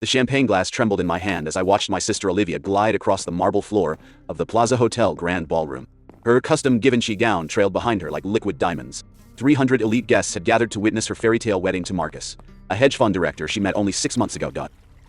The champagne glass trembled in my hand as I watched my sister Olivia glide across the marble floor of the Plaza Hotel Grand Ballroom. Her custom Givenchy gown trailed behind her like liquid diamonds. 300 elite guests had gathered to witness her fairy tale wedding to Marcus, a hedge fund director she met only 6 months ago.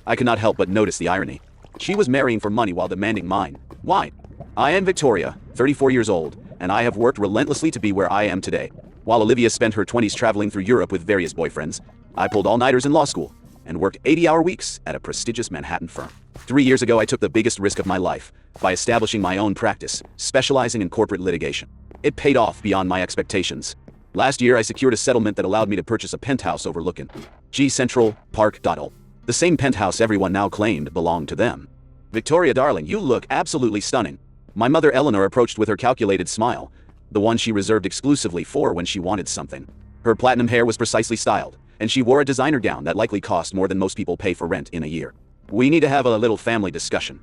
I could not help but notice the irony. She was marrying for money while demanding mine. Why? I am Victoria, 34 years old, and I have worked relentlessly to be where I am today. While Olivia spent her 20s traveling through Europe with various boyfriends, I pulled all-nighters in law school and worked 80-hour weeks at a prestigious Manhattan firm. 3 years ago, I took the biggest risk of my life by establishing my own practice, specializing in corporate litigation. It paid off beyond my expectations. Last year, I secured a settlement that allowed me to purchase a penthouse overlooking Central Park. The same penthouse everyone now claimed belonged to them. Victoria, darling, you look absolutely stunning. My mother Eleanor approached with her calculated smile, the one she reserved exclusively for when she wanted something. Her platinum hair was precisely styled, and she wore a designer gown that likely cost more than most people pay for rent in a year. We need to have a little family discussion.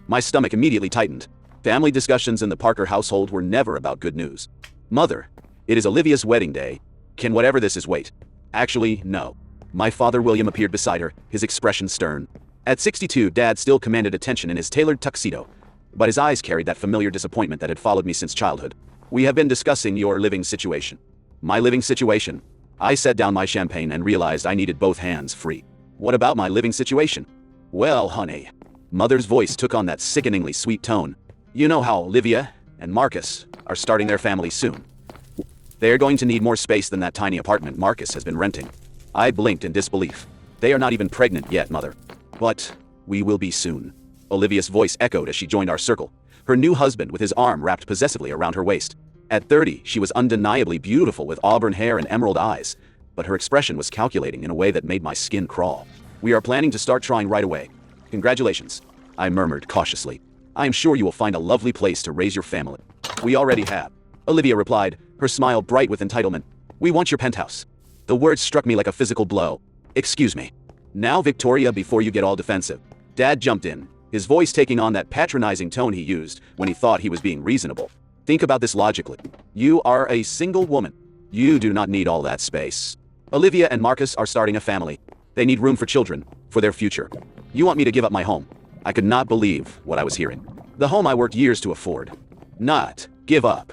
My stomach immediately tightened. Family discussions in the Parker household were never about good news. Mother, it is Olivia's wedding day. Can whatever this is wait? Actually, no. My father William appeared beside her, his expression stern. At 62, Dad still commanded attention in his tailored tuxedo, but his eyes carried that familiar disappointment that had followed me since childhood. We have been discussing your living situation. My living situation? I set down my champagne and realized I needed both hands free. What about my living situation? Well, honey. Mother's voice took on that sickeningly sweet tone. You know how Olivia and Marcus are starting their family soon. They are going to need more space than that tiny apartment Marcus has been renting. I blinked in disbelief. They are not even pregnant yet, Mother. But we will be soon. Olivia's voice echoed as she joined our circle, her new husband with his arm wrapped possessively around her waist. At 30, she was undeniably beautiful with auburn hair and emerald eyes, but her expression was calculating in a way that made my skin crawl. We are planning to start trying right away. Congratulations, I murmured cautiously. I am sure you will find a lovely place to raise your family. We already have, Olivia replied, her smile bright with entitlement. We want your penthouse. The words struck me like a physical blow. Excuse me. Now, Victoria, before you get all defensive. Dad jumped in, his voice taking on that patronizing tone he used when he thought he was being reasonable. Think about this logically. You are a single woman. You do not need all that space. Olivia and Marcus are starting a family. They need room for children, for their future. You want me to give up my home? I could not believe what I was hearing. The home I worked years to afford. Not give up.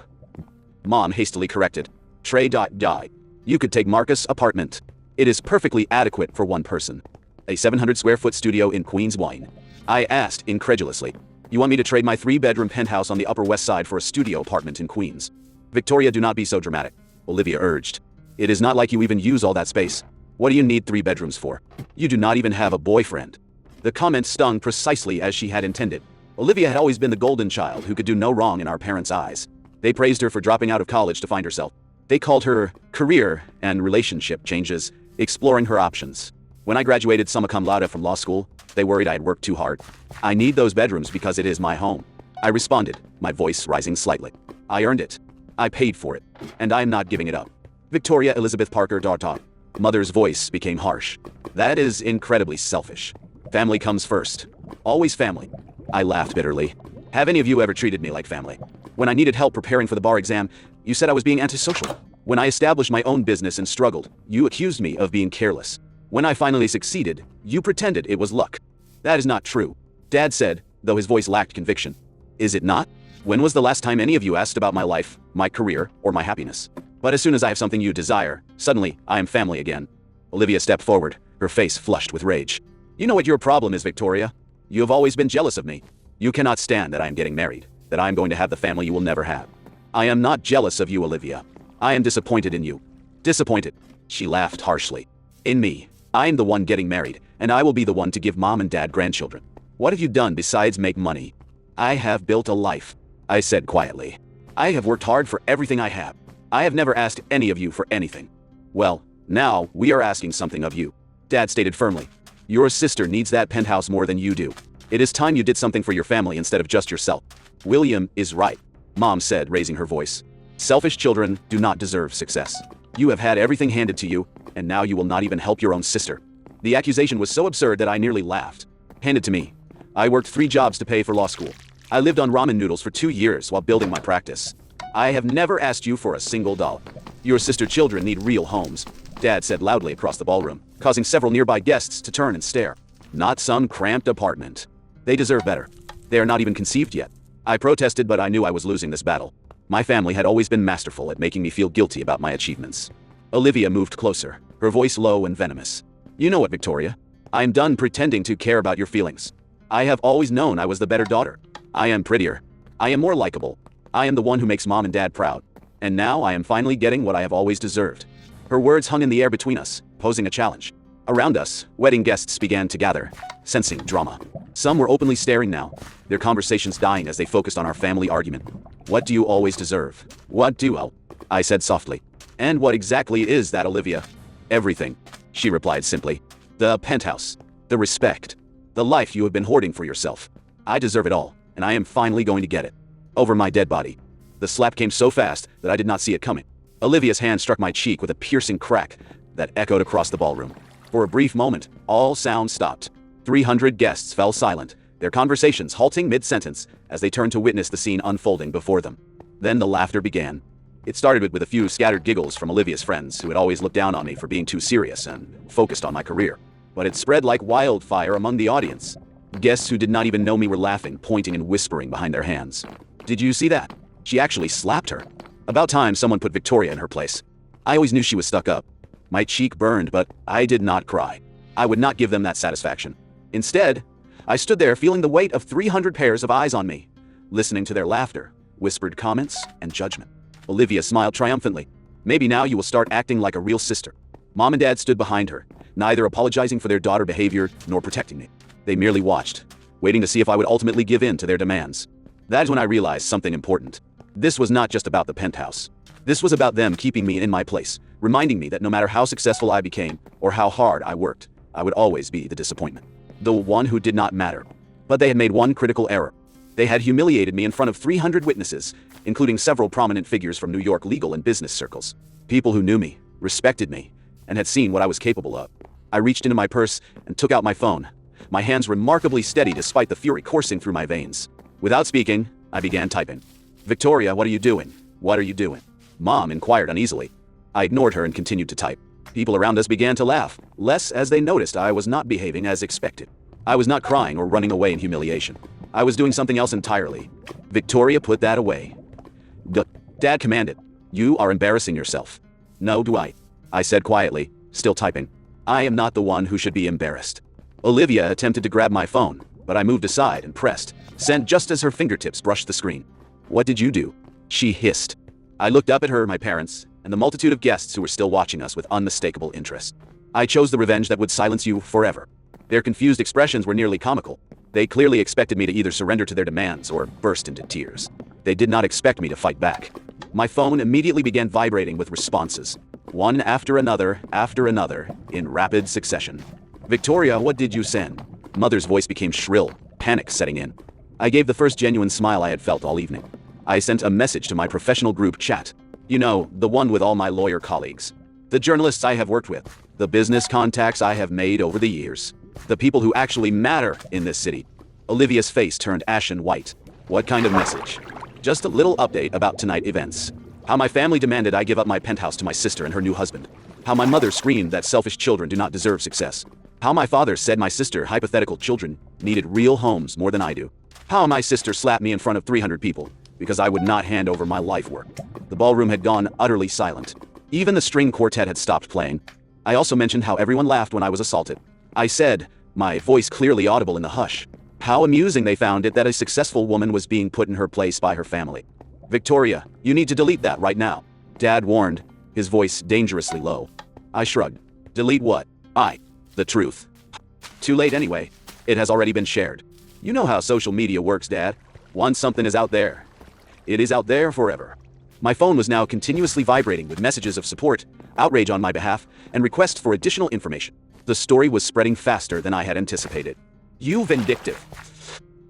Mom hastily corrected. Die. You could take Marcus' apartment. It is perfectly adequate for one person. A 700-square-foot studio in Queens. I asked incredulously. You want me to trade my 3-bedroom penthouse on the Upper West Side for a studio apartment in Queens? Victoria, do not be so dramatic, Olivia urged. It is not like you even use all that space. What do you need 3 bedrooms for? You do not even have a boyfriend. The comment stung precisely as she had intended. Olivia had always been the golden child who could do no wrong in our parents' eyes. They praised her for dropping out of college to find herself. They called her career and relationship changes, exploring her options. When I graduated summa cum laude from law school, they worried I had worked too hard. I need those bedrooms because it is my home. I responded, my voice rising slightly. I earned it. I paid for it. And I am not giving it up. Victoria Elizabeth Parker Dartop. Mother's voice became harsh. That is incredibly selfish. Family comes first. Always family. I laughed bitterly. Have any of you ever treated me like family? When I needed help preparing for the bar exam, you said I was being antisocial. When I established my own business and struggled, you accused me of being careless. When I finally succeeded, you pretended it was luck. That is not true, Dad said, though his voice lacked conviction. Is it not? When was the last time any of you asked about my life, my career, or my happiness? But as soon as I have something you desire, suddenly, I am family again. Olivia stepped forward, her face flushed with rage. You know what your problem is, Victoria? You have always been jealous of me. You cannot stand that I am getting married, that I am going to have the family you will never have. I am not jealous of you, Olivia. I am disappointed in you. Disappointed. She laughed harshly. In me. I am the one getting married, and I will be the one to give Mom and Dad grandchildren. What have you done besides make money? I have built a life, I said quietly. I have worked hard for everything I have. I have never asked any of you for anything. Well, now we are asking something of you, Dad stated firmly. Your sister needs that penthouse more than you do. It is time you did something for your family instead of just yourself. William is right, Mom said, raising her voice. Selfish children do not deserve success. You have had everything handed to you, and now you will not even help your own sister. The accusation was so absurd that I nearly laughed. Hand it to me. I worked 3 jobs to pay for law school. I lived on ramen noodles for 2 years while building my practice. I have never asked you for a single dollar. Your sister children need real homes, Dad said loudly across the ballroom, causing several nearby guests to turn and stare. not some cramped apartment. They deserve better. They are not even conceived yet. I protested, but I knew I was losing this battle. My family had always been masterful at making me feel guilty about my achievements. Olivia moved closer, her voice low and venomous. You know what, Victoria? I am done pretending to care about your feelings. I have always known I was the better daughter. I am prettier. I am more likable. I am the one who makes mom and dad proud. And now I am finally getting what I have always deserved. Her words hung in the air between us, posing a challenge. Around us, wedding guests began to gather, sensing drama. Some were openly staring now, their conversations dying as they focused on our family argument. What do you always deserve? What do I said softly. And what exactly is that, Olivia? Everything, she replied simply. The penthouse. The respect. The life you have been hoarding for yourself. I deserve it all, and I am finally going to get it. Over my dead body. The slap came so fast that I did not see it coming. Olivia's hand struck my cheek with a piercing crack that echoed across the ballroom. For a brief moment, all sound stopped. 300 guests fell silent, their conversations halting mid-sentence as they turned to witness the scene unfolding before them. Then the laughter began. It started with a few scattered giggles from Olivia's friends, who had always looked down on me for being too serious and focused on my career. But it spread like wildfire among the audience. Guests who did not even know me were laughing, pointing and whispering behind their hands. Did you see that? She actually slapped her. About time someone put Victoria in her place. I always knew she was stuck up. My cheek burned, but I did not cry. I would not give them that satisfaction. Instead, I stood there feeling the weight of 300 pairs of eyes on me, listening to their laughter, whispered comments, and judgment. Olivia smiled triumphantly. Maybe now you will start acting like a real sister. Mom and Dad stood behind her, neither apologizing for their daughter behavior nor protecting me. They merely watched, waiting to see if I would ultimately give in to their demands. That is when I realized something important. This was not just about the penthouse. This was about them keeping me in my place, reminding me that no matter how successful I became or how hard I worked, I would always be the disappointment. The one who did not matter. But they had made one critical error. They had humiliated me in front of 300 witnesses, including several prominent figures from New York legal and business circles. People who knew me, respected me, and had seen what I was capable of. I reached into my purse and took out my phone, my hands remarkably steady despite the fury coursing through my veins. Without speaking, I began typing. Victoria, what are you doing? What are you doing? Mom inquired uneasily. I ignored her and continued to type. People around us began to laugh, less as they noticed I was not behaving as expected. I was not crying or running away in humiliation. I was doing something else entirely. Victoria, put that away. Dad commanded. You are embarrassing yourself. No, do I said quietly, still typing. I am not the one who should be embarrassed. Olivia attempted to grab my phone, but I moved aside and pressed send just as her fingertips brushed the screen. What did you do? She hissed. I looked up at her, my parents, and the multitude of guests who were still watching us with unmistakable interest. I chose the revenge that would silence you forever. Their confused expressions were nearly comical. They clearly expected me to either surrender to their demands or burst into tears. They did not expect me to fight back. My phone immediately began vibrating with responses, one after another, in rapid succession. Victoria, what did you send? Mother's voice became shrill, panic setting in. I gave the first genuine smile I had felt all evening. I sent a message to my professional group chat. You know, the one with all my lawyer colleagues. The journalists I have worked with. The business contacts I have made over the years. The people who actually matter in this city. Olivia's face turned ashen white. What kind of message? Just a little update about tonight events. How my family demanded I give up my penthouse to my sister and her new husband. How my mother screamed that selfish children do not deserve success. How my father said my sister hypothetical children needed real homes more than I do. How my sister slapped me in front of 300 people because I would not hand over my life work. The ballroom had gone utterly silent. Even the string quartet had stopped playing. I also mentioned how everyone laughed when I was assaulted. I said, my voice clearly audible in the hush, how amusing they found it that a successful woman was being put in her place by her family. Victoria, you need to delete that right now. Dad warned, his voice dangerously low. I shrugged. Delete what? The truth. Too late anyway. It has already been shared. You know how social media works, Dad. Once something is out there, it is out there forever. My phone was now continuously vibrating with messages of support, outrage on my behalf, and requests for additional information. The story was spreading faster than I had anticipated. You vindictive.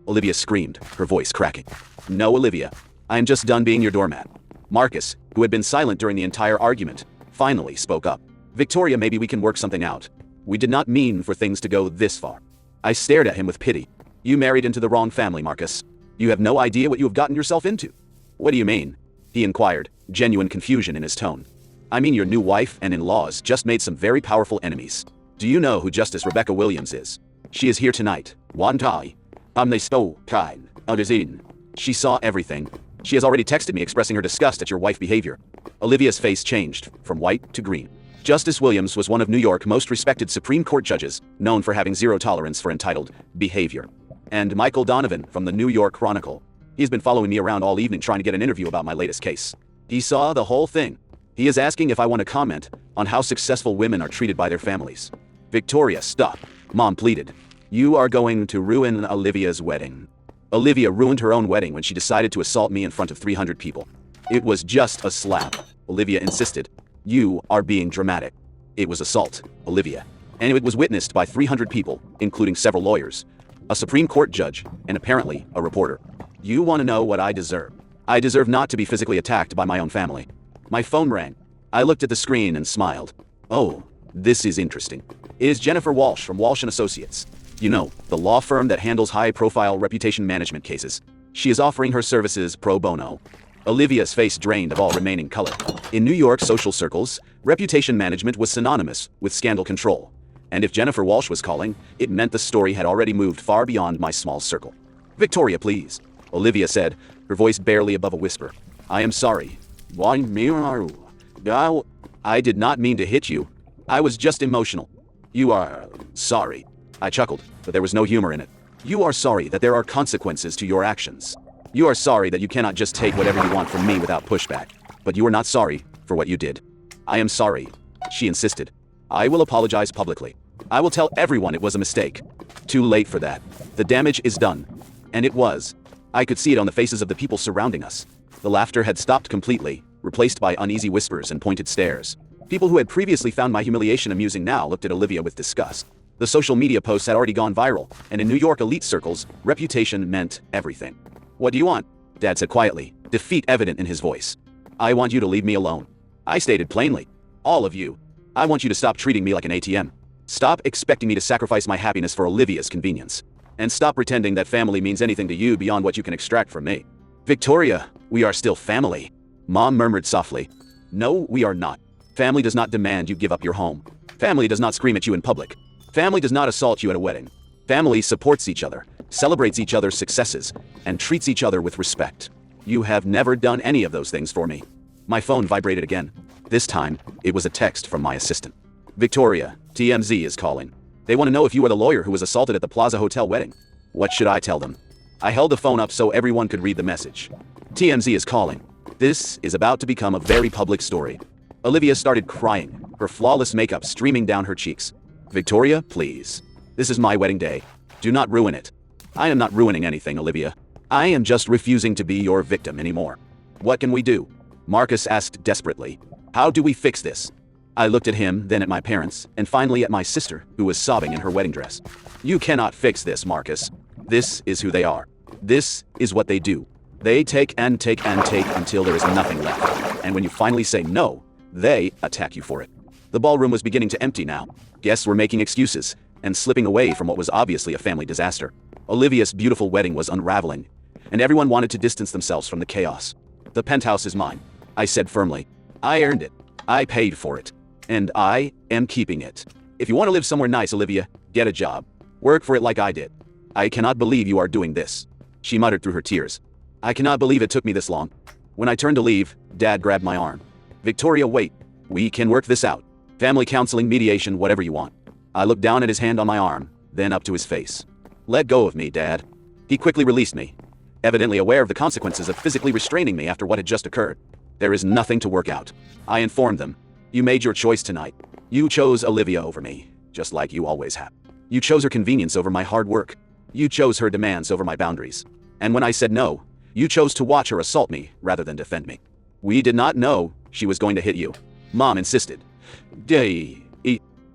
Olivia screamed, her voice cracking. No, Olivia. I am just done being your doormat. Marcus, who had been silent during the entire argument, finally spoke up. Victoria, maybe we can work something out. We did not mean for things to go this far. I stared at him with pity. You married into the wrong family, Marcus. You have no idea what you have gotten yourself into. What do you mean? He inquired, genuine confusion in his tone. I mean your new wife and in-laws just made some very powerful enemies. Do you know who Justice Rebecca Williams is? She is here tonight. One time. I'm the so kind. Odazine. She saw everything. She has already texted me expressing her disgust at your wife behavior. Olivia's face changed from white to green. Justice Williams was one of New York's most respected Supreme Court judges, known for having zero tolerance for entitled behavior. And Michael Donovan from the New York Chronicle. He's been following me around all evening trying to get an interview about my latest case. He saw the whole thing. He is asking if I want to comment on how successful women are treated by their families. Victoria, stop. Mom pleaded. You are going to ruin Olivia's wedding. Olivia ruined her own wedding when she decided to assault me in front of 300 people. It was just a slap, Olivia insisted. You are being dramatic. It was assault, Olivia. And it was witnessed by 300 people, including several lawyers, a Supreme Court judge, and apparently a reporter. You want to know what I deserve? I deserve not to be physically attacked by my own family. My phone rang. I looked at the screen and smiled. Oh, this is interesting. It is Jennifer Walsh from Walsh & Associates. You know, the law firm that handles high-profile reputation management cases. She is offering her services pro bono. Olivia's face drained of all remaining color. In New York social circles, reputation management was synonymous with scandal control. And if Jennifer Walsh was calling, it meant the story had already moved far beyond my small circle. Victoria, please, Olivia said, her voice barely above a whisper. I am sorry. I did not mean to hit you. I was just emotional. You are sorry. I chuckled, but there was no humor in it. You are sorry that there are consequences to your actions. You are sorry that you cannot just take whatever you want from me without pushback. But you are not sorry for what you did. I am sorry, she insisted. I will apologize publicly. I will tell everyone it was a mistake. Too late for that. The damage is done. And it was. I could see it on the faces of the people surrounding us. The laughter had stopped completely, replaced by uneasy whispers and pointed stares. People who had previously found my humiliation amusing now looked at Olivia with disgust. The social media posts had already gone viral, and in New York elite circles, reputation meant everything. What do you want? Dad said quietly, defeat evident in his voice. I want you to leave me alone. I stated plainly. All of you. I want you to stop treating me like an ATM. Stop expecting me to sacrifice my happiness for Olivia's convenience. And stop pretending that family means anything to you beyond what you can extract from me. Victoria, we are still family. Mom murmured softly. No, we are not. Family does not demand you give up your home. Family does not scream at you in public. Family does not assault you at a wedding. Family supports each other, celebrates each other's successes, and treats each other with respect. You have never done any of those things for me. My phone vibrated again. This time, it was a text from my assistant. Victoria, TMZ is calling. They want to know if you are the lawyer who was assaulted at the Plaza Hotel wedding. What should I tell them? I held the phone up so everyone could read the message. TMZ is calling. This is about to become a very public story. Olivia started crying, her flawless makeup streaming down her cheeks. Victoria, please. This is my wedding day. Do not ruin it. I am not ruining anything, Olivia. I am just refusing to be your victim anymore. What can we do? Marcus asked desperately. How do we fix this? I looked at him, then at my parents, and finally at my sister, who was sobbing in her wedding dress. You cannot fix this, Marcus. This is who they are. This is what they do. They take and take and take until there is nothing left. And when you finally say no, they attack you for it. The ballroom was beginning to empty now. Guests were making excuses and slipping away from what was obviously a family disaster. Olivia's beautiful wedding was unraveling, and everyone wanted to distance themselves from the chaos. The penthouse is mine, I said firmly. I earned it. I paid for it. And I am keeping it. If you want to live somewhere nice, Olivia, get a job. Work for it like I did. I cannot believe you are doing this, she muttered through her tears. I cannot believe it took me this long. When I turned to leave, Dad grabbed my arm. Victoria, wait. We can work this out. Family counseling, mediation, whatever you want. I looked down at his hand on my arm, then up to his face. Let go of me, Dad. He quickly released me, evidently aware of the consequences of physically restraining me after what had just occurred. There is nothing to work out. I informed them. You made your choice tonight. You chose Olivia over me, just like you always have. You chose her convenience over my hard work. You chose her demands over my boundaries. And when I said no, you chose to watch her assault me rather than defend me. We did not know she was going to hit you. Mom insisted.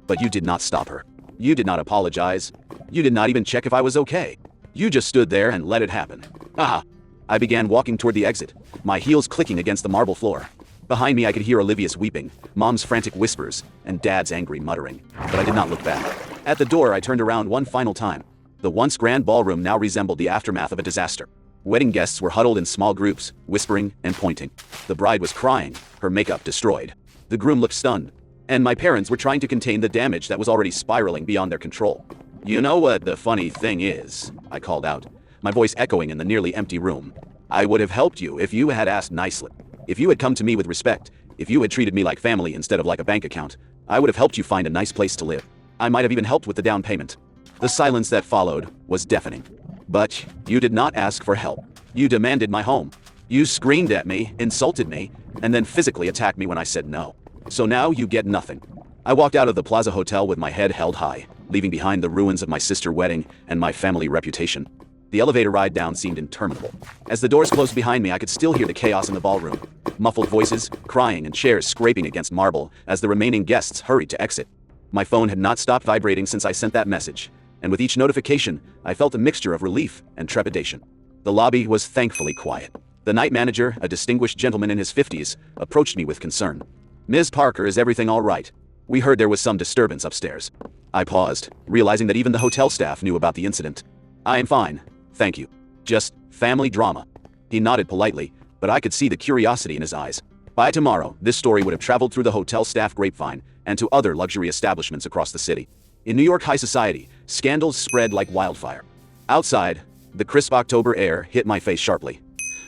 But you did not stop her. You did not apologize. You did not even check if I was okay. You just stood there and let it happen. Aha! I began walking toward the exit, my heels clicking against the marble floor. Behind me I could hear Olivia's weeping, Mom's frantic whispers, and Dad's angry muttering. But I did not look back. At the door I turned around one final time. The once grand ballroom now resembled the aftermath of a disaster. Wedding guests were huddled in small groups, whispering and pointing. The bride was crying, her makeup destroyed. The groom looked stunned, and my parents were trying to contain the damage that was already spiraling beyond their control. You know what the funny thing is? I called out, my voice echoing in the nearly empty room. I would have helped you if you had asked nicely. If you had come to me with respect, if you had treated me like family instead of like a bank account, I would have helped you find a nice place to live. I might have even helped with the down payment. The silence that followed was deafening. But you did not ask for help. You demanded my home. You screamed at me, insulted me, and then physically attacked me when I said no. So now you get nothing. I walked out of the Plaza Hotel with my head held high, leaving behind the ruins of my sister's wedding and my family reputation. The elevator ride down seemed interminable. As the doors closed behind me, I could still hear the chaos in the ballroom. Muffled voices, crying, and chairs scraping against marble as the remaining guests hurried to exit. My phone had not stopped vibrating since I sent that message, and with each notification, I felt a mixture of relief and trepidation. The lobby was thankfully quiet. The night manager, a distinguished gentleman in his 50s, approached me with concern. "Ms. Parker, is everything all right? We heard there was some disturbance upstairs." I paused, realizing that even the hotel staff knew about the incident. "I am fine, thank you. Just family drama." He nodded politely, but I could see the curiosity in his eyes. By tomorrow, this story would have traveled through the hotel staff grapevine and to other luxury establishments across the city. In New York high society, scandals spread like wildfire. Outside, the crisp October air hit my face sharply,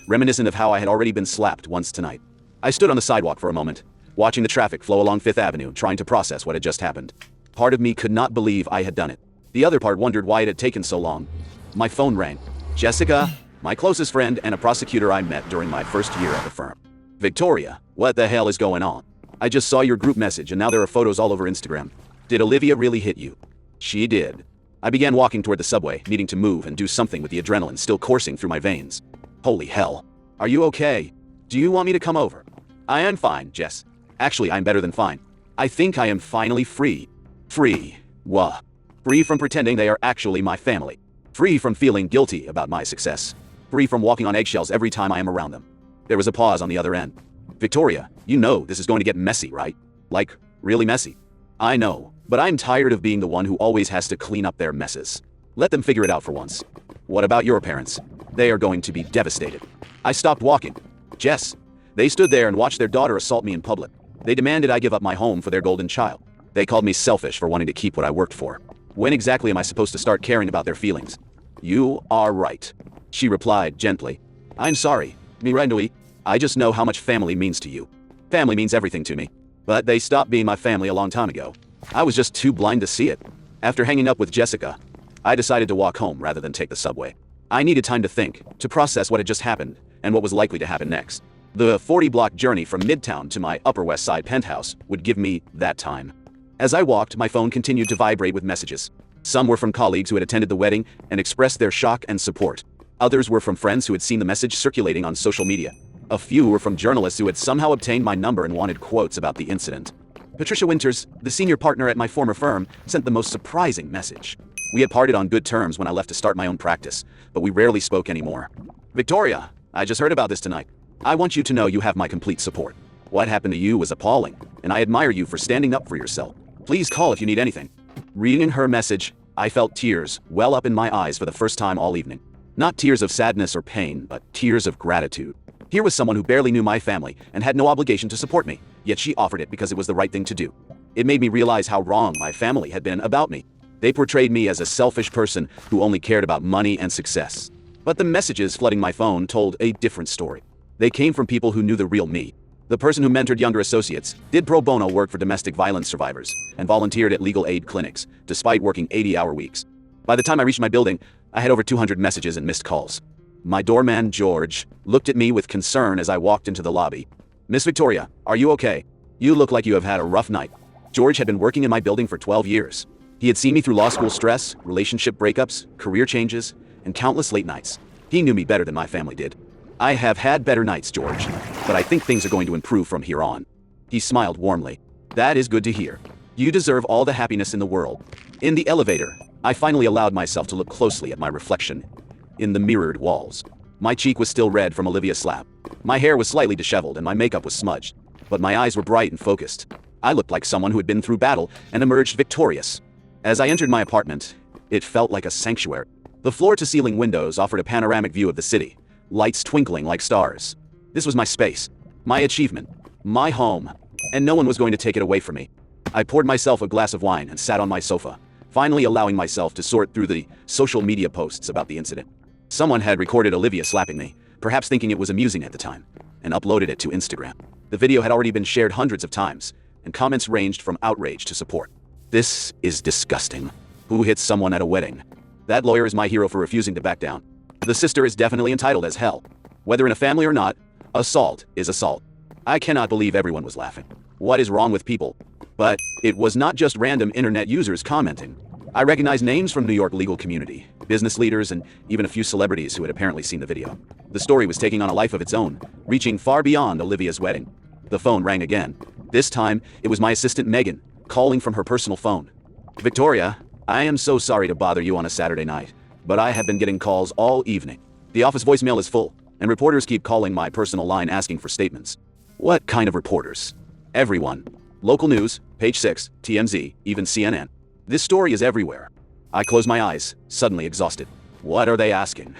reminiscent of how I had already been slapped once tonight. I stood on the sidewalk for a moment, watching the traffic flow along Fifth Avenue, trying to process what had just happened. Part of me could not believe I had done it. The other part wondered why it had taken so long. My phone rang. Jessica, my closest friend and a prosecutor I met during my first year at the firm. "Victoria, what the hell is going on? I just saw your group message and now there are photos all over Instagram. Did Olivia really hit you?" "She did." I began walking toward the subway, needing to move and do something with the adrenaline still coursing through my veins. Holy hell. "Are you okay? Do you want me to come over?" "I am fine, Jess. Actually, I'm better than fine. I think I am finally free." Free. Wah. Free from pretending they are actually my family. Free from feeling guilty about my success. Free from walking on eggshells every time I am around them. There was a pause on the other end. "Victoria, you know this is going to get messy, right? Like, really messy." "I know, but I'm tired of being the one who always has to clean up their messes. Let them figure it out for once." "What about your parents? They are going to be devastated." I stopped walking. "Jess." They stood there and watched their daughter assault me in public. They demanded I give up my home for their golden child. They called me selfish for wanting to keep what I worked for. When exactly am I supposed to start caring about their feelings? "You are right," she replied gently. "I'm sorry, Mirandui. I just know how much family means to you. Family means everything to me. But they stopped being my family a long time ago. I was just too blind to see it." After hanging up with Jessica, I decided to walk home rather than take the subway. I needed time to think, to process what had just happened, and what was likely to happen next. The 40-block journey from Midtown to my Upper West Side penthouse would give me that time. As I walked, my phone continued to vibrate with messages. Some were from colleagues who had attended the wedding and expressed their shock and support. Others were from friends who had seen the message circulating on social media. A few were from journalists who had somehow obtained my number and wanted quotes about the incident. Patricia Winters, the senior partner at my former firm, sent the most surprising message. We had parted on good terms when I left to start my own practice, but we rarely spoke anymore. "Victoria, I just heard about this tonight. I want you to know you have my complete support. What happened to you was appalling, and I admire you for standing up for yourself. Please call if you need anything." Reading her message, I felt tears well up in my eyes for the first time all evening. Not tears of sadness or pain, but tears of gratitude. Here was someone who barely knew my family and had no obligation to support me, yet she offered it because it was the right thing to do. It made me realize how wrong my family had been about me. They portrayed me as a selfish person who only cared about money and success. But the messages flooding my phone told a different story. They came from people who knew the real me. The person who mentored younger associates, did pro bono work for domestic violence survivors, and volunteered at legal aid clinics, despite working 80-hour weeks. By the time I reached my building, I had over 200 messages and missed calls. My doorman, George, looked at me with concern as I walked into the lobby. "Miss Victoria, are you okay? You look like you have had a rough night." George had been working in my building for 12 years. He had seen me through law school stress, relationship breakups, career changes, and countless late nights. He knew me better than my family did. "I have had better nights, George, but I think things are going to improve from here on." He smiled warmly. "That is good to hear. You deserve all the happiness in the world." In the elevator, I finally allowed myself to look closely at my reflection in the mirrored walls. My cheek was still red from Olivia's slap. My hair was slightly disheveled and my makeup was smudged, but my eyes were bright and focused. I looked like someone who had been through battle and emerged victorious. As I entered my apartment, it felt like a sanctuary. The floor-to-ceiling windows offered a panoramic view of the city, lights twinkling like stars. This was my space, my achievement, my home, and no one was going to take it away from me. I poured myself a glass of wine and sat on my sofa, finally allowing myself to sort through the social media posts about the incident. Someone had recorded Olivia slapping me, perhaps thinking it was amusing at the time, and uploaded it to Instagram. The video had already been shared hundreds of times, and comments ranged from outrage to support. This is disgusting. Who hits someone at a wedding? That lawyer is my hero for refusing to back down. The sister is definitely entitled as hell. Whether in a family or not, assault is assault. I cannot believe everyone was laughing. What is wrong with people? But it was not just random internet users commenting. I recognized names from New York legal community, business leaders, and even a few celebrities who had apparently seen the video. The story was taking on a life of its own, reaching far beyond Olivia's wedding. The phone rang again. This time, it was my assistant Megan, calling from her personal phone. Victoria, I am so sorry to bother you on a Saturday night, but I have been getting calls all evening. The office voicemail is full, and reporters keep calling my personal line asking for statements. What kind of reporters? Everyone. Local news, Page 6, TMZ, even CNN. This story is everywhere. I close my eyes, suddenly exhausted. What are they asking?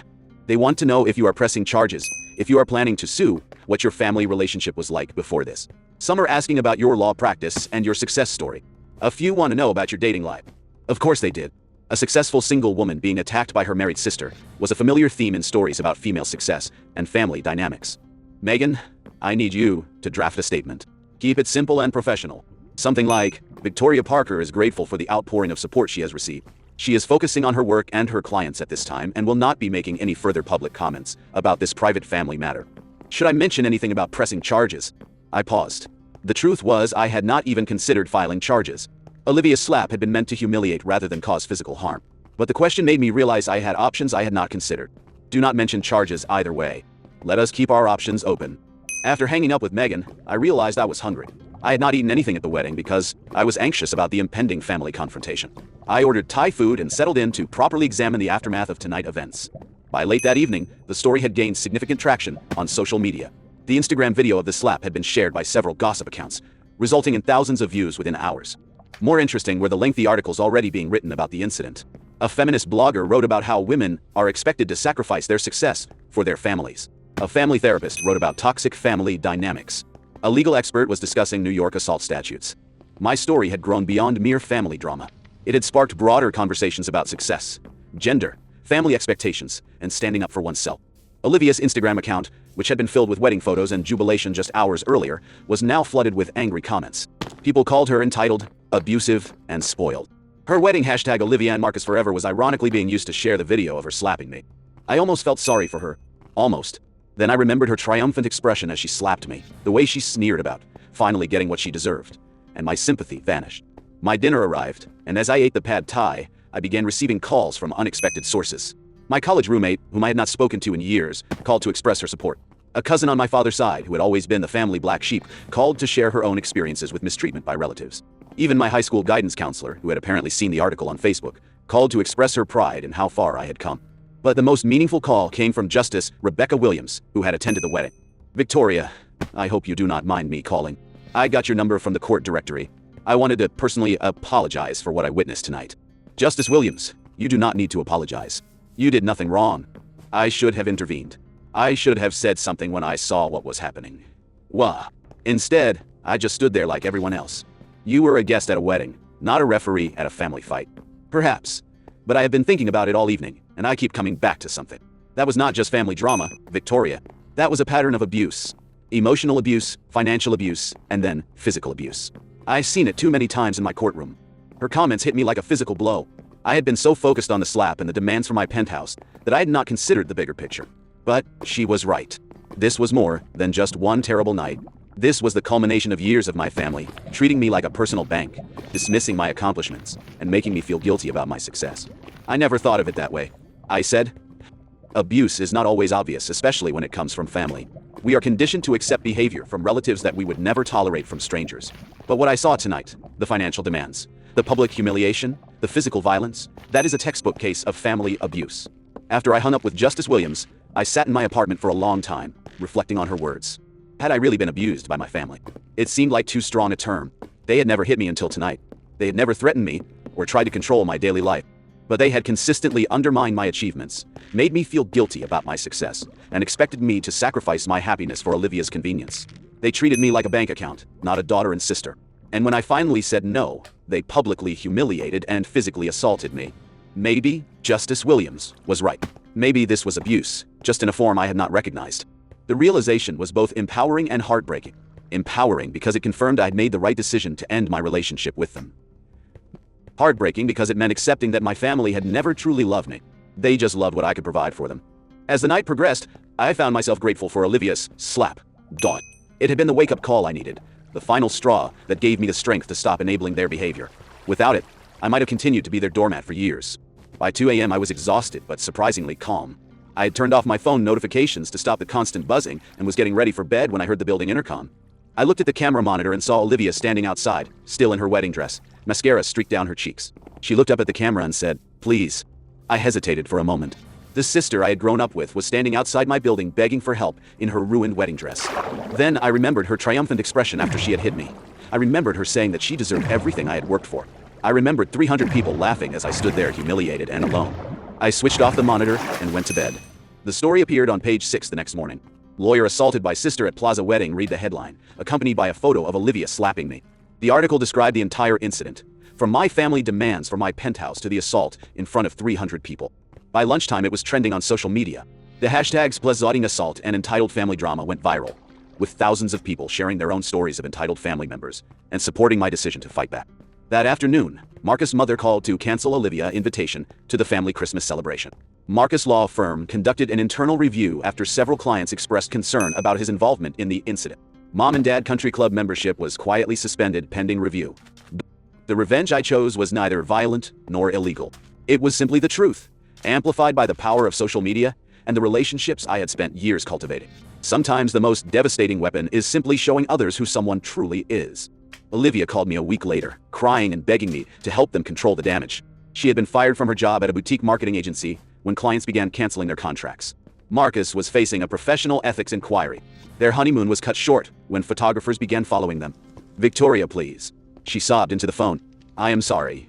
They want to know if you are pressing charges, if you are planning to sue, what your family relationship was like before this. Some are asking about your law practice and your success story. A few want to know about your dating life. Of course they did. A successful single woman being attacked by her married sister was a familiar theme in stories about female success and family dynamics. Megan, I need you to draft a statement. Keep it simple and professional. Something like, Victoria Parker is grateful for the outpouring of support she has received. She is focusing on her work and her clients at this time and will not be making any further public comments about this private family matter. Should I mention anything about pressing charges? I paused. The truth was I had not even considered filing charges. Olivia's slap had been meant to humiliate rather than cause physical harm. But the question made me realize I had options I had not considered. Do not mention charges either way. Let us keep our options open. After hanging up with Megan, I realized I was hungry. I had not eaten anything at the wedding because I was anxious about the impending family confrontation. I ordered Thai food and settled in to properly examine the aftermath of tonight's events. By late that evening, the story had gained significant traction on social media. The Instagram video of the slap had been shared by several gossip accounts, resulting in thousands of views within hours. More interesting were the lengthy articles already being written about the incident. A feminist blogger wrote about how women are expected to sacrifice their success for their families. A family therapist wrote about toxic family dynamics. A legal expert was discussing New York assault statutes. My story had grown beyond mere family drama. It had sparked broader conversations about success, gender, family expectations, and standing up for oneself. Olivia's Instagram account, which had been filled with wedding photos and jubilation just hours earlier, was now flooded with angry comments. People called her entitled, abusive, and spoiled. Her wedding hashtag Olivia and Marcus Forever was ironically being used to share the video of her slapping me. I almost felt sorry for her. Almost. Then I remembered her triumphant expression as she slapped me, the way she sneered about finally getting what she deserved, and my sympathy vanished. My dinner arrived, and as I ate the pad thai, I began receiving calls from unexpected sources. My college roommate, whom I had not spoken to in years, called to express her support. A cousin on my father's side, who had always been the family black sheep, called to share her own experiences with mistreatment by relatives. Even my high school guidance counselor, who had apparently seen the article on Facebook, called to express her pride in how far I had come. But the most meaningful call came from Justice Rebecca Williams, who had attended the wedding. Victoria, I hope you do not mind me calling. I got your number from the court directory. I wanted to personally apologize for what I witnessed tonight. Justice Williams, you do not need to apologize. You did nothing wrong. I should have intervened. I should have said something when I saw what was happening. Wah. Instead, I just stood there like everyone else. You were a guest at a wedding, not a referee at a family fight. Perhaps. But I have been thinking about it all evening, and I keep coming back to something. That was not just family drama, Victoria. That was a pattern of abuse. Emotional abuse, financial abuse, and then physical abuse. I've seen it too many times in my courtroom. Her comments hit me like a physical blow. I had been so focused on the slap and the demands for my penthouse that I had not considered the bigger picture. But she was right. This was more than just one terrible night. This was the culmination of years of my family, treating me like a personal bank, dismissing my accomplishments, and making me feel guilty about my success. I never thought of it that way. I said, abuse is not always obvious, especially when it comes from family. We are conditioned to accept behavior from relatives that we would never tolerate from strangers. But what I saw tonight, the financial demands, the public humiliation, the physical violence, that is a textbook case of family abuse. After I hung up with Justice Williams, I sat in my apartment for a long time, reflecting on her words. Had I really been abused by my family? It seemed like too strong a term. They had never hit me until tonight. They had never threatened me or tried to control my daily life. But they had consistently undermined my achievements, made me feel guilty about my success, and expected me to sacrifice my happiness for Olivia's convenience. They treated me like a bank account, not a daughter and sister. And when I finally said no, They publicly humiliated and physically assaulted me. Maybe Justice Williams was right. Maybe this was abuse, just in a form I had not recognized. The realization was both empowering and heartbreaking. Empowering because it confirmed I had made the right decision to end my relationship with them. Heartbreaking because it meant accepting that my family had never truly loved me. They just loved what I could provide for them. As the night progressed, I found myself grateful for Olivia's slap. Dawn. It had been the wake-up call I needed, the final straw that gave me the strength to stop enabling their behavior. Without it, I might have continued to be their doormat for years. By 2 a.m. I was exhausted but surprisingly calm. I had turned off my phone notifications to stop the constant buzzing and was getting ready for bed when I heard the building intercom. I looked at the camera monitor and saw Olivia standing outside, still in her wedding dress. Mascara streaked down her cheeks. She looked up at the camera and said, "Please." I hesitated for a moment. The sister I had grown up with was standing outside my building begging for help in her ruined wedding dress. Then I remembered her triumphant expression after she had hit me. I remembered her saying that she deserved everything I had worked for. I remembered 300 people laughing as I stood there humiliated and alone. I switched off the monitor and went to bed. The story appeared on page 6 the next morning. Lawyer assaulted by sister at Plaza wedding, read the headline, accompanied by a photo of Olivia slapping me. The article described the entire incident, from my family demands for my penthouse to the assault in front of 300 people. By lunchtime it was trending on social media. The hashtags Plazating assault and entitled family drama went viral, with thousands of people sharing their own stories of entitled family members and supporting my decision to fight back. That afternoon, Marcus' mother called to cancel Olivia's invitation to the family Christmas celebration. Marcus' law firm conducted an internal review after several clients expressed concern about his involvement in the incident. Mom and Dad Country Club membership was quietly suspended pending review. The revenge I chose was neither violent nor illegal. It was simply the truth, amplified by the power of social media and the relationships I had spent years cultivating. Sometimes the most devastating weapon is simply showing others who someone truly is. Olivia called me a week later, crying and begging me to help them control the damage. She had been fired from her job at a boutique marketing agency when clients began canceling their contracts. Marcus was facing a professional ethics inquiry. Their honeymoon was cut short when photographers began following them. "Victoria, please." She sobbed into the phone. "I am sorry.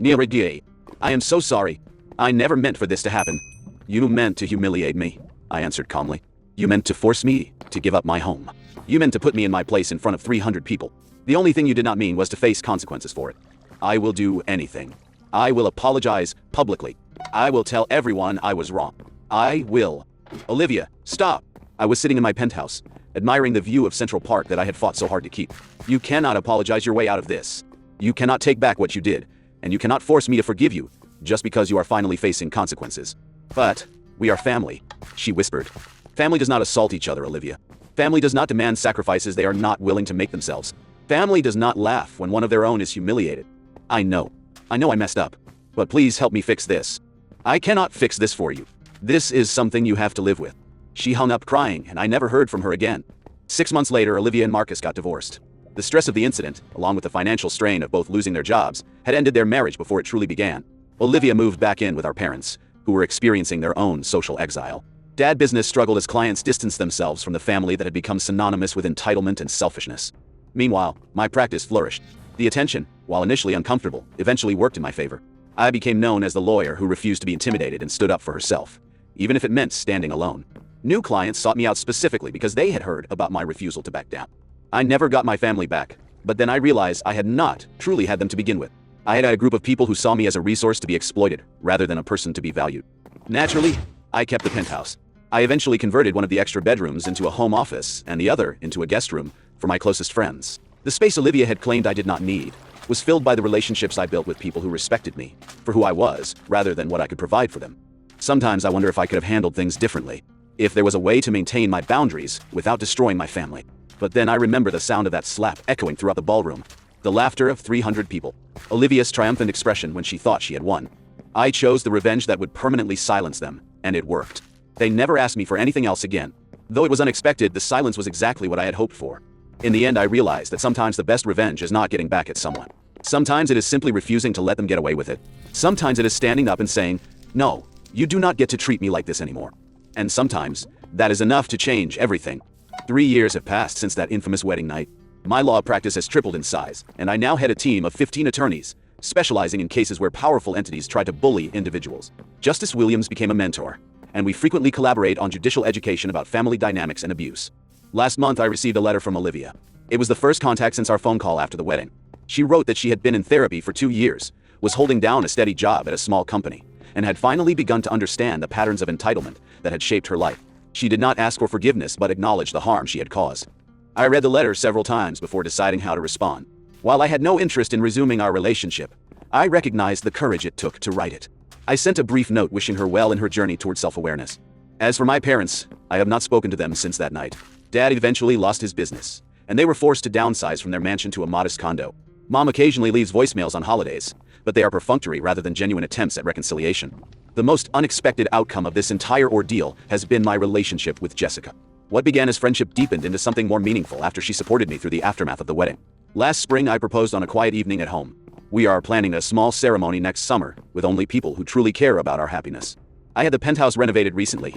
I am so sorry. I never meant for this to happen." "You meant to humiliate me," I answered calmly. "You meant to force me to give up my home. You meant to put me in my place in front of 300 people. The only thing you did not mean was to face consequences for it. I will do anything. I will apologize publicly. I will tell everyone I was wrong. I will." "Olivia, stop." I was sitting in my penthouse, admiring the view of Central Park that I had fought so hard to keep. "You cannot apologize your way out of this. You cannot take back what you did, and you cannot force me to forgive you just because you are finally facing consequences." "But we are family," she whispered. "Family does not assault each other, Olivia. Family does not demand sacrifices they are not willing to make themselves. Family does not laugh when one of their own is humiliated. I know I messed up, but please help me fix this. I cannot fix this for you. This is something you have to live with." She hung up crying, and I never heard from her again. 6 months later, Olivia and Marcus got divorced. The stress of the incident, along with the financial strain of both losing their jobs, had ended their marriage before it truly began. Olivia moved back in with our parents, who were experiencing their own social exile. Dad business struggled as clients distanced themselves from the family that had become synonymous with entitlement and selfishness. Meanwhile, my practice flourished. The attention, while initially uncomfortable, eventually worked in my favor. I became known as the lawyer who refused to be intimidated and stood up for herself, even if it meant standing alone. New clients sought me out specifically because they had heard about my refusal to back down. I never got my family back, but then I realized I had not truly had them to begin with. I had a group of people who saw me as a resource to be exploited, rather than a person to be valued. Naturally, I kept the penthouse. I eventually converted one of the extra bedrooms into a home office and the other into a guest room for my closest friends. The space Olivia had claimed I did not need was filled by the relationships I built with people who respected me for who I was, rather than what I could provide for them. Sometimes I wonder if I could have handled things differently, if there was a way to maintain my boundaries without destroying my family. But then I remember the sound of that slap echoing throughout the ballroom, the laughter of 300 people, Olivia's triumphant expression when she thought she had won. I chose the revenge that would permanently silence them, and it worked. They never asked me for anything else again. Though it was unexpected, the silence was exactly what I had hoped for. In the end, I realized that sometimes the best revenge is not getting back at someone. Sometimes it is simply refusing to let them get away with it. Sometimes it is standing up and saying, "No, you do not get to treat me like this anymore." And sometimes that is enough to change everything. 3 years have passed since that infamous wedding night. My law practice has tripled in size, and I now head a team of 15 attorneys, specializing in cases where powerful entities try to bully individuals. Justice Williams became a mentor, and we frequently collaborate on judicial education about family dynamics and abuse. Last month, I received a letter from Olivia. It was the first contact since our phone call after the wedding. She wrote that she had been in therapy for 2 years, was holding down a steady job at a small company, and had finally begun to understand the patterns of entitlement that had shaped her life. She did not ask for forgiveness but acknowledged the harm she had caused. I read the letter several times before deciding how to respond. While I had no interest in resuming our relationship, I recognized the courage it took to write it. I sent a brief note wishing her well in her journey toward self-awareness. As for my parents, I have not spoken to them since that night. Dad eventually lost his business, and they were forced to downsize from their mansion to a modest condo. Mom occasionally leaves voicemails on holidays, but they are perfunctory rather than genuine attempts at reconciliation. The most unexpected outcome of this entire ordeal has been my relationship with Jessica. What began as friendship deepened into something more meaningful after she supported me through the aftermath of the wedding. Last spring, I proposed on a quiet evening at home. We are planning a small ceremony next summer, with only people who truly care about our happiness. I had the penthouse renovated recently,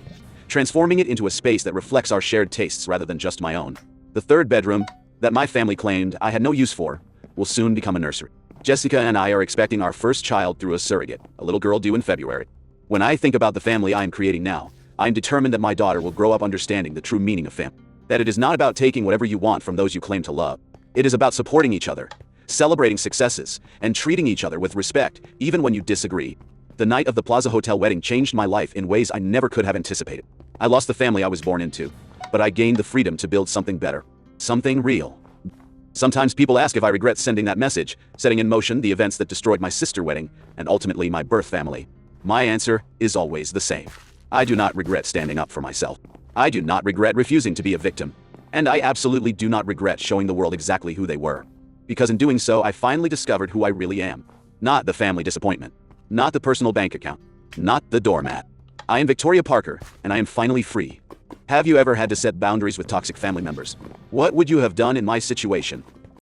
transforming it into a space that reflects our shared tastes rather than just my own. The third bedroom, that my family claimed I had no use for, will soon become a nursery. Jessica and I are expecting our first child through a surrogate, a little girl due in February. When I think about the family I am creating now, I am determined that my daughter will grow up understanding the true meaning of family. That it is not about taking whatever you want from those you claim to love. It is about supporting each other, celebrating successes, and treating each other with respect, even when you disagree. The night of the Plaza Hotel wedding changed my life in ways I never could have anticipated. I lost the family I was born into, but I gained the freedom to build something better, something real. Sometimes people ask if I regret sending that message, setting in motion the events that destroyed my sister's wedding, and ultimately my birth family. My answer is always the same. I do not regret standing up for myself. I do not regret refusing to be a victim. And I absolutely do not regret showing the world exactly who they were. Because in doing so, I finally discovered who I really am. Not the family disappointment. Not the personal bank account. Not the doormat. I am Victoria Parker, and I am finally free. Have you ever had to set boundaries with toxic family members? What would you have done in my situation?